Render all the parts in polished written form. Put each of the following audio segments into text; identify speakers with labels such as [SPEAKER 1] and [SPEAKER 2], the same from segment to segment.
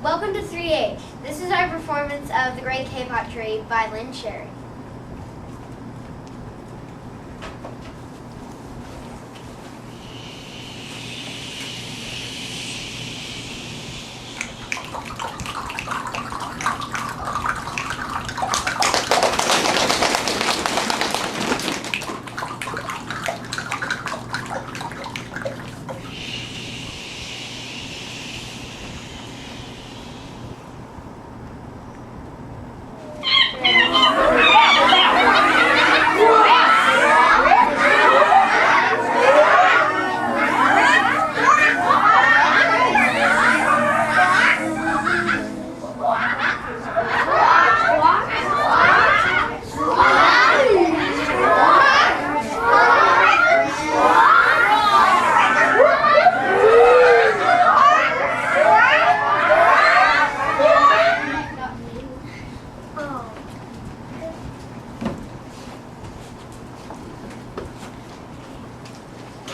[SPEAKER 1] Welcome to 3H. This is our performance of The Great Kapok Tree by Lynn Sherry.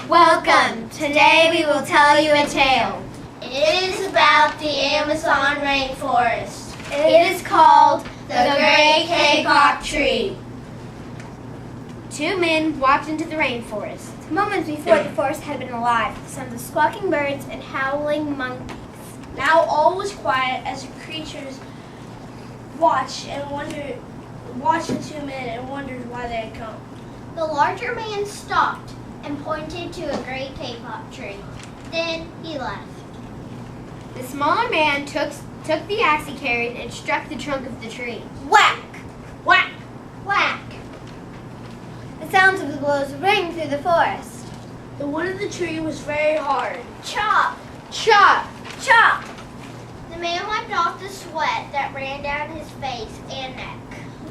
[SPEAKER 1] Welcome! Today we will tell you a tale.
[SPEAKER 2] It is about the Amazon rainforest.
[SPEAKER 1] It is called
[SPEAKER 2] The Great Kapok Tree.
[SPEAKER 1] Two men walked into the rainforest. Moments before, the forest had been alive, with sounds of squawking birds and howling monkeys.
[SPEAKER 2] Now all was quiet as the creatures watched the two men and wondered why they had come.
[SPEAKER 3] The larger man stopped and pointed to a great kapok tree. Then he left.
[SPEAKER 1] The smaller man took the axe he carried and struck the trunk of the tree.
[SPEAKER 3] Whack!
[SPEAKER 2] Whack!
[SPEAKER 3] Whack!
[SPEAKER 1] The sounds of the blows rang through the forest.
[SPEAKER 2] The wood of the tree was very hard.
[SPEAKER 3] Chop!
[SPEAKER 1] Chop!
[SPEAKER 3] Chop! The man wiped off the sweat that ran down his face and neck.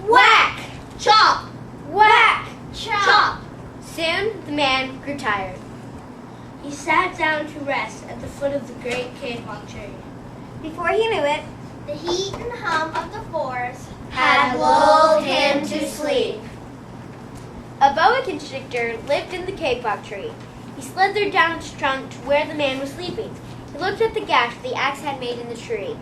[SPEAKER 1] Whack!
[SPEAKER 2] Chop!
[SPEAKER 1] Whack!
[SPEAKER 3] Chop!
[SPEAKER 1] Soon the man grew tired.
[SPEAKER 2] He sat down to rest at the foot of the great kapok tree.
[SPEAKER 1] Before he knew it,
[SPEAKER 3] The heat and hum of the forest
[SPEAKER 1] had lulled him to sleep. A boa constrictor lived in the kapok tree. He slithered down its trunk to where the man was sleeping. He looked at the gash the axe had made in the tree.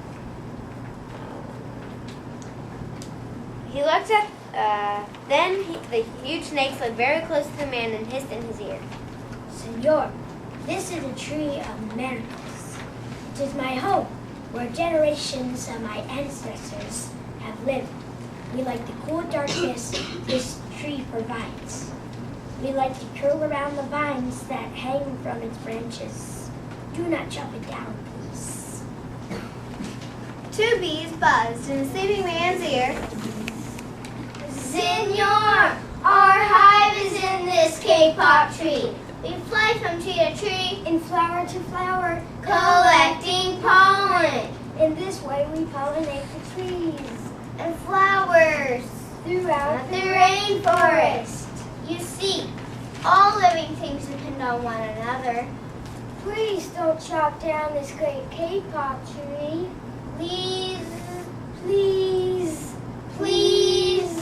[SPEAKER 1] The huge snake slid very close to the man and hissed in his ear.
[SPEAKER 4] Senor, this is a tree of manacles. It is my home, where generations of my ancestors have lived. We like the cool darkness this tree provides. We like to curl around the vines that hang from its branches. Do not chop it down, please.
[SPEAKER 1] Two bees buzzed in the sleeping man's ear.
[SPEAKER 3] Senor, our hive is in this kapok tree. We fly from tree to tree,
[SPEAKER 4] And flower to flower,
[SPEAKER 3] collecting pollen
[SPEAKER 4] in this way we pollinate the trees
[SPEAKER 3] and flowers
[SPEAKER 4] throughout
[SPEAKER 3] the rainforest. You see, all living things depend on one another.
[SPEAKER 4] Please don't chop down this great kapok tree.
[SPEAKER 3] Please,
[SPEAKER 4] Please.
[SPEAKER 3] please.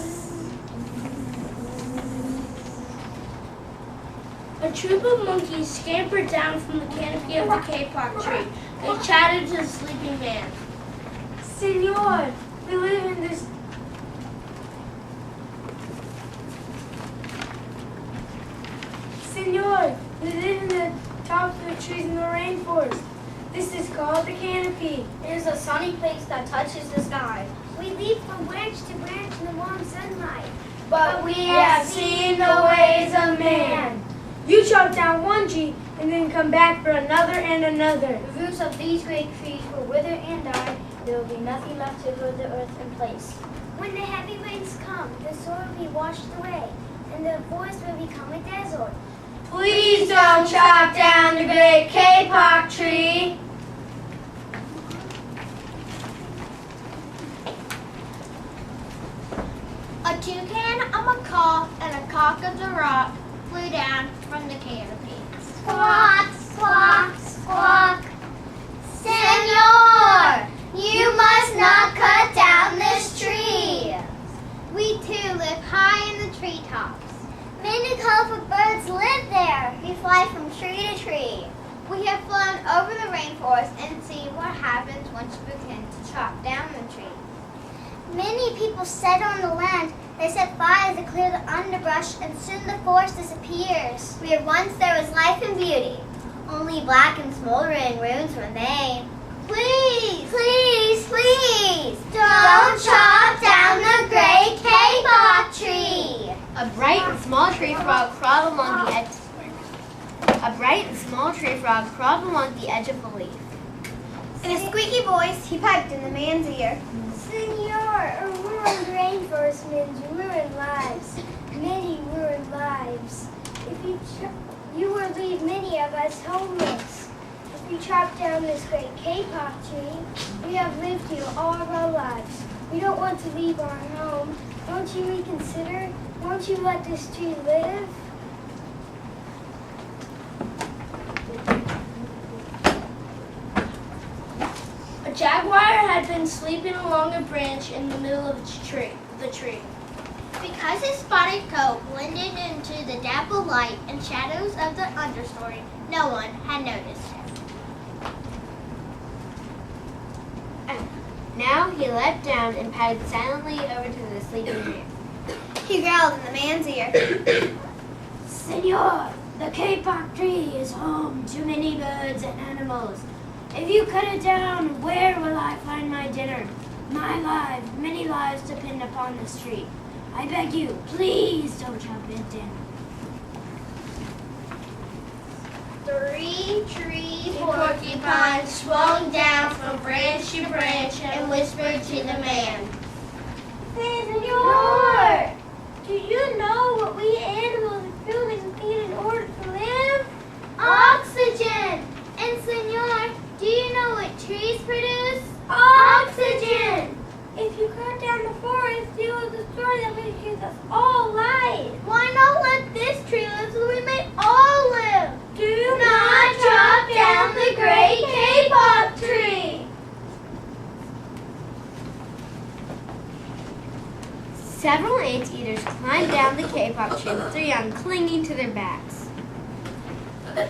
[SPEAKER 2] A troop of monkeys scampered down from the canopy of the kapok tree. They chatted to the sleeping man.
[SPEAKER 4] Senor, we live in this. Senor, we live in the tops of the trees in the rainforest. This is called the canopy.
[SPEAKER 1] It is a sunny place that touches the sky.
[SPEAKER 4] We leap from branch to branch in the warm sunlight.
[SPEAKER 1] But we have seen the ways of man.
[SPEAKER 4] You chop down one tree and then come back for another and another.
[SPEAKER 1] The roots of these great trees will wither and die. There will be nothing left to hold the earth in place.
[SPEAKER 4] When the heavy rains come, the soil will be washed away, and the forest will become a desert.
[SPEAKER 1] Please don't chop down the great kapok tree.
[SPEAKER 3] A toucan, a macaw, and a cock of the rock flew down from the canopy. Squawk, squawk, squawk. Senor, you must not cut down this tree. We too live high in the treetops. Many colorful birds live there. We fly from tree to tree, We have flown over the rainforest and seen what happens once you begin to chop down the tree.
[SPEAKER 5] Many people settle on the land. They set fires to clear the underbrush, and soon the forest disappears.
[SPEAKER 3] Where once there was life and beauty, only black and smoldering ruins remain. Please, please, please, don't chop down the great Kapok tree.
[SPEAKER 1] A bright and small tree frog crawled along the edge. A bright and small tree frog crawled along the edge of the leaf.
[SPEAKER 3] In a squeaky voice, he piped in the man's ear.
[SPEAKER 4] Senor, a ruined rainforest means ruined lives. Many ruined lives. You will leave many of us homeless. If you chop down this great Kapok tree, we have lived here all of our lives. We don't want to leave our home. Won't you reconsider? Won't you let this tree live?
[SPEAKER 2] A jaguar had been sleeping along a branch in the middle of the tree.
[SPEAKER 3] Because his spotted coat blended into the dapple light and shadows of the understory, no one had noticed him.
[SPEAKER 1] Now he leapt down and padded silently over to the sleeping man.
[SPEAKER 3] He growled in the man's ear.
[SPEAKER 4] Senor, the Kapok tree is home to many birds and animals. If you cut it down, where will I find my dinner? My life, many lives depend upon this tree. I beg you, please don't chop it down.
[SPEAKER 3] 3 tree porcupines swung down from branch to branch and whispered to the man.
[SPEAKER 4] Senor, do you know what we animals and humans need in order to live?
[SPEAKER 3] Oxygen! And senor, do you know what trees produce?
[SPEAKER 4] Oxygen! If you cut down the forest, you will destroy them and gives us all life.
[SPEAKER 3] Why not let this tree live so we may all live?
[SPEAKER 4] Do
[SPEAKER 3] Not chop down the great Kapok tree!
[SPEAKER 1] Several anteaters climbed down the Kapok tree with their young clinging to their backs.
[SPEAKER 3] The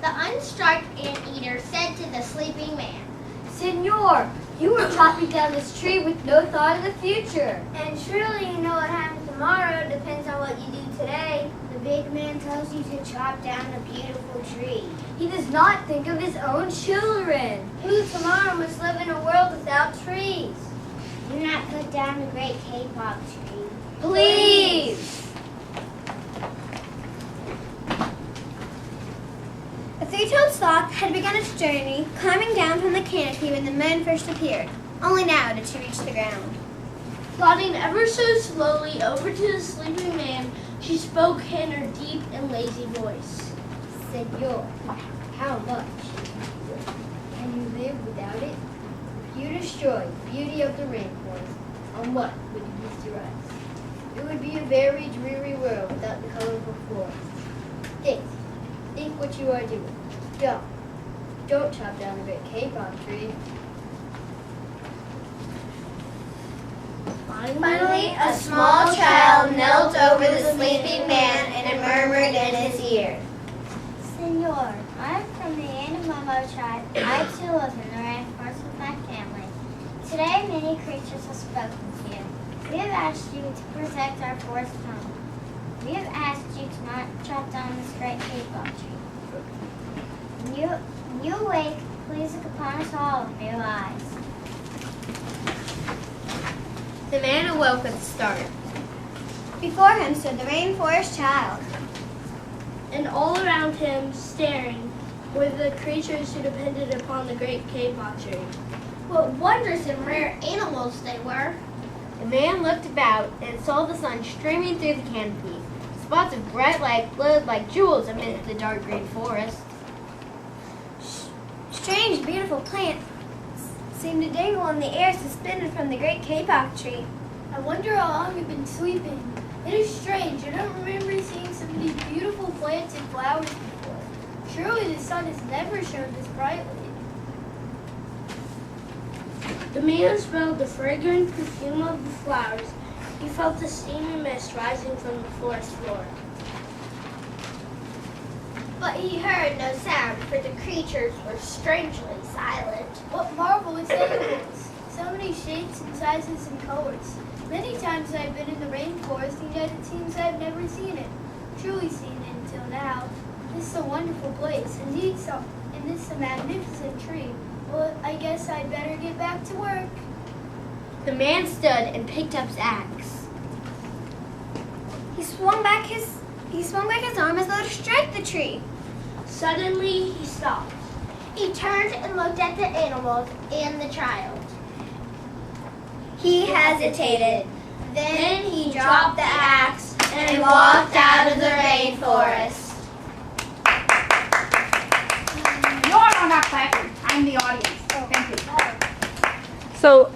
[SPEAKER 3] unstriped anteater said to the sleeping man,
[SPEAKER 4] Senor, you are chopping down this tree with no thought of the future.
[SPEAKER 3] and surely you know what happens tomorrow depends on what you do today. The big man tells you to chop down a beautiful tree.
[SPEAKER 4] He does not think of his own children.
[SPEAKER 3] Who tomorrow must live in a world without trees? Do not cut down the great Kapok tree.
[SPEAKER 1] Please!
[SPEAKER 3] The three-toed sloth had begun its journey, climbing down from the canopy when the moon first appeared. Only now did she reach the ground.
[SPEAKER 2] Plodding ever so slowly over to the sleeping man, she spoke in her deep and lazy voice.
[SPEAKER 4] Senor, how much can you live without it? If you destroy the beauty of the rainforest, on what would you use your eyes? It would be a very dreary world without the colorful forest. Think what you are doing. Don't chop down the great Kapok tree.
[SPEAKER 3] Finally, a small child knelt over the sleeping man and murmured in his ear.
[SPEAKER 5] Senor, I'm from the Yanomamo tribe. I too live in the rainforest with my family. Today, many creatures have spoken to you. We have asked you to protect our forest home. We have asked you to not chop down this great Kapok tree. When you awake, please look upon us all with new eyes.
[SPEAKER 1] The man awoke with a start.
[SPEAKER 3] Before him stood the rainforest child.
[SPEAKER 2] And all around him, staring, were the creatures who depended upon the great Kapok tree.
[SPEAKER 3] What wondrous and rare animals they were.
[SPEAKER 1] The man looked about and saw the sun streaming through the canopy. Spots of bright light glowed like jewels amid the dark green forest.
[SPEAKER 3] Strange, beautiful plants seemed to dangle in the air suspended from the great Kapok tree.
[SPEAKER 4] I wonder how long you've been sleeping. It is strange. I don't remember seeing so many beautiful plants and flowers before. Surely the sun has never shone this brightly.
[SPEAKER 2] The man smelled the fragrant perfume of the flowers. He felt the steamy mist rising from the forest floor.
[SPEAKER 3] But he heard no sound, for the creatures were strangely silent.
[SPEAKER 2] What marvelous animals! So many shapes and sizes and colors. Many times I've been in the rainforest, and yet it seems I've never seen it. Truly seen it until now. This is a wonderful place. Indeed, and this is a magnificent tree. Well, I guess I'd better get back to work.
[SPEAKER 1] The man stood and picked up his axe.
[SPEAKER 3] He swung back his arm as though to strike the tree.
[SPEAKER 2] Suddenly, he stopped.
[SPEAKER 3] He turned and looked at the animals and the child. He hesitated. Then he dropped the axe and walked out of the rainforest.
[SPEAKER 6] You're not clapping. I'm the audience. Thank you.
[SPEAKER 7] So